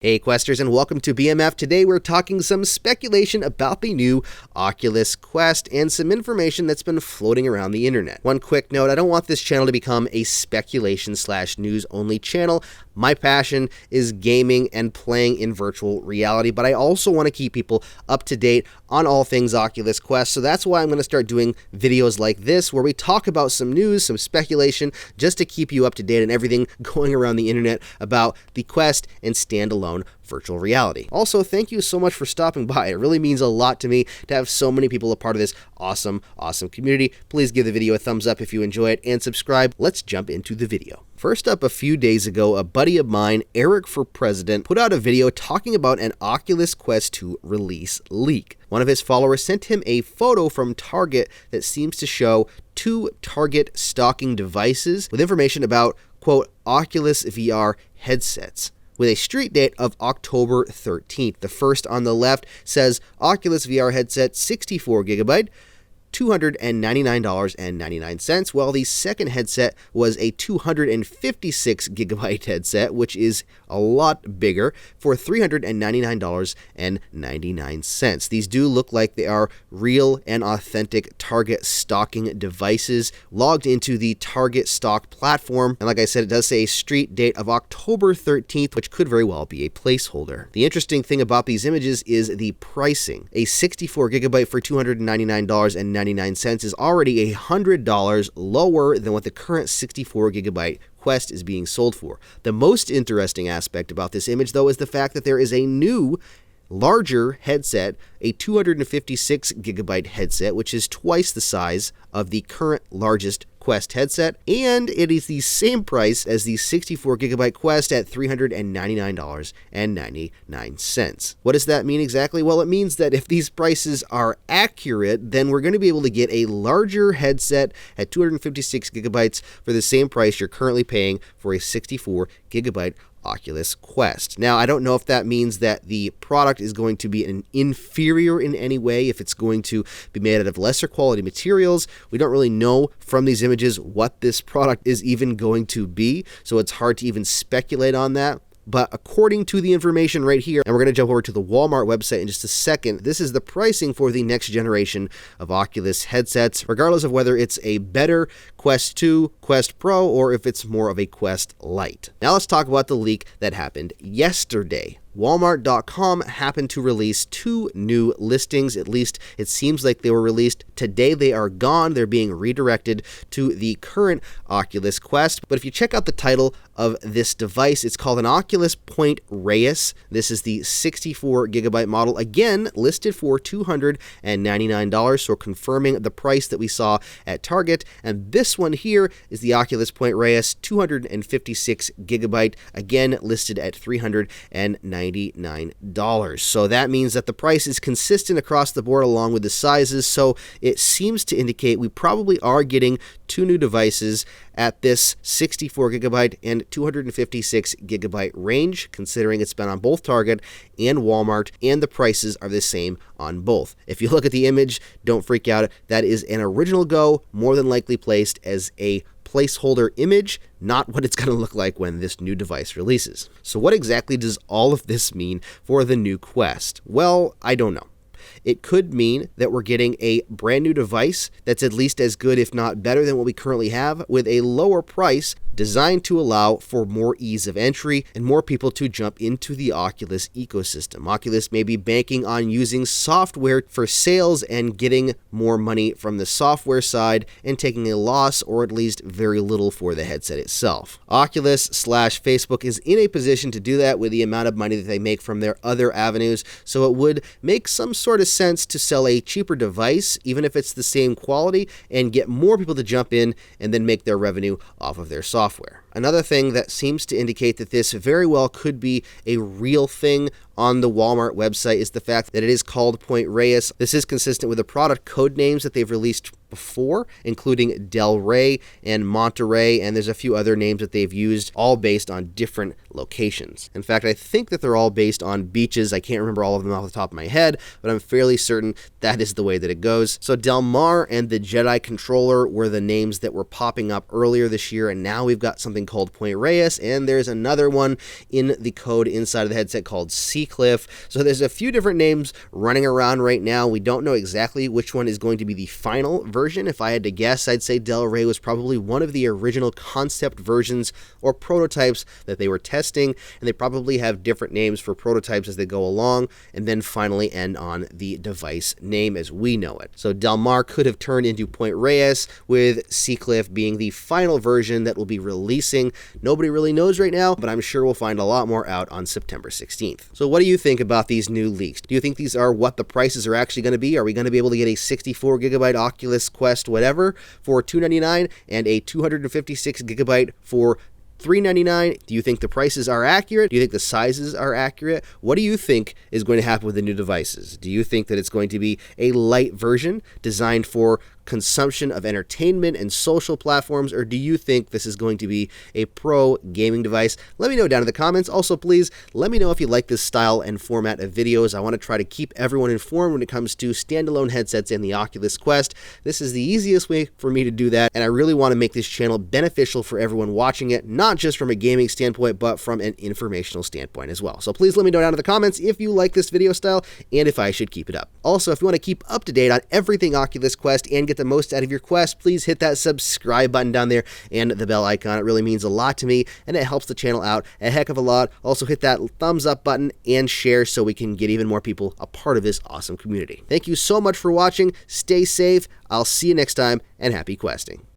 Hey Questers, and welcome to BMF. Today we're talking some speculation about the new Oculus Quest and some information that's been floating around the internet. One quick note, I don't want this channel to become a speculation/news only channel. My passion is gaming and playing in virtual reality, but I also want to keep people up to date on all things Oculus Quest, so that's why I'm going to start doing videos like this where we talk about some news, some speculation, just to keep you up to date on everything going around the internet about the Quest and standalone virtual reality. Also, thank you so much for stopping by. It really means a lot to me to have so many people a part of this awesome community. Please give the video a thumbs up if you enjoy it and subscribe. Let's jump into the video. First up, a few days ago, a buddy of mine, Eric for President, put out a video talking about an Oculus Quest 2 release leak. One of his followers sent him a photo from Target that seems to show two Target stocking devices with information about, quote, Oculus VR headsets, with a street date of October 13th. The first on the left says Oculus VR headset 64GB, $299.99, while the second headset was a 256GB headset, which is a lot bigger, for $399.99. These do look like they are real and authentic Target stocking devices logged into the Target stock platform, and like I said, it does say a street date of October 13th, which could very well be a placeholder. The interesting thing about these images is the pricing. A 64GB for $299.99 is already $100 lower than what the current 64GB Quest is being sold for. The most interesting aspect about this image, though, is the fact that there is a new larger headset, a 256GB headset, which is twice the size of the current largest Quest headset, and it is the same price as the 64GB Quest at $399.99. What does that mean exactly? Well, it means that if these prices are accurate, then we're going to be able to get a larger headset at 256GB for the same price you're currently paying for a 64GB Oculus Quest. Now, I don't know if that means that the product is going to be inferior in any way, if it's going to be made out of lesser quality materials. We don't really know from these images what this product is even going to be, so it's hard to even speculate on that. But according to the information right here, and we're going to jump over to the Walmart website in just a second, this is the pricing for the next generation of Oculus headsets, regardless of whether it's a better Quest 2, Quest Pro, or if it's more of a Quest Lite. Now let's talk about the leak that happened yesterday. Walmart.com happened to release two new listings. At least it seems like they were released today. They are gone. They're being redirected to the current Oculus Quest. But if you check out the title of this device, it's called an Oculus Point Reyes. This is the 64GB model, again listed for $299, so confirming the price that we saw at Target. And this one here is the Oculus Point Reyes 256GB, again listed at $399. So that means that the price is consistent across the board along with the sizes, so it seems to indicate we probably are getting two new devices at this 64GB and 256GB range, considering it's been on both Target and Walmart, and the prices are the same on both. If you look at the image, don't freak out. That is an original Go, more than likely placed as a placeholder image, not what it's going to look like when this new device releases. So what exactly does all of this mean for the new Quest? Well, I don't know. It could mean that we're getting a brand new device that's at least as good, if not better, than what we currently have, with a lower price, designed to allow for more ease of entry and more people to jump into the Oculus ecosystem. Oculus may be banking on using software for sales and getting more money from the software side and taking a loss, or at least very little, for the headset itself. Oculus/Facebook is in a position to do that with the amount of money that they make from their other avenues, so it would make some sort of sense to sell a cheaper device, even if it's the same quality, and get more people to jump in and then make their revenue off of their software. Another thing that seems to indicate that this very well could be a real thing on the Walmart website is the fact that it is called Point Reyes. This is consistent with the product code names that they've released before, including Del Rey and Monterey, and there's a few other names that they've used, all based on different locations. In fact, I think that they're all based on beaches. I can't remember all of them off the top of my head, but I'm fairly certain that is the way that it goes. So Del Mar and the Jedi Controller were the names that were popping up earlier this year, and now we've got something called Point Reyes, and there's another one in the code inside of the headset called Seacliff. So there's a few different names running around right now. We don't know exactly which one is going to be the final version. If I had to guess, I'd say Del Rey was probably one of the original concept versions or prototypes that they were testing, and they probably have different names for prototypes as they go along, and then finally end on the device name as we know it. So Del Mar could have turned into Point Reyes, with Seacliff being the final version that will be releasing. Nobody really knows right now, but I'm sure we'll find a lot more out on September 16th. So what do you think about these new leaks? Do you think these are what the prices are actually going to be? Are we going to be able to get a 64 gigabyte Oculus Quest whatever for $299 and a 256 gigabyte for $399? Do you think the prices are accurate? Do you think the sizes are accurate? What do you think is going to happen with the new devices? Do you think that it's going to be a light version designed for consumption of entertainment and social platforms, or do you think this is going to be a pro gaming device? Let me know down in the comments. Also, please let me know if you like this style and format of videos. I want to try to keep everyone informed when it comes to standalone headsets and the Oculus Quest. This is the easiest way for me to do that, and I really want to make this channel beneficial for everyone watching it, not just from a gaming standpoint, but from an informational standpoint as well. So please let me know down in the comments if you like this video style and if I should keep it up. Also, if you want to keep up to date on everything Oculus Quest and get the most out of your Quest, please hit that subscribe button down there and the bell icon. It really means a lot to me, and it helps the channel out a heck of a lot. Also, hit that thumbs up button and share so we can get even more people a part of this awesome community. Thank you so much for watching. Stay safe. I'll see you next time, and happy questing.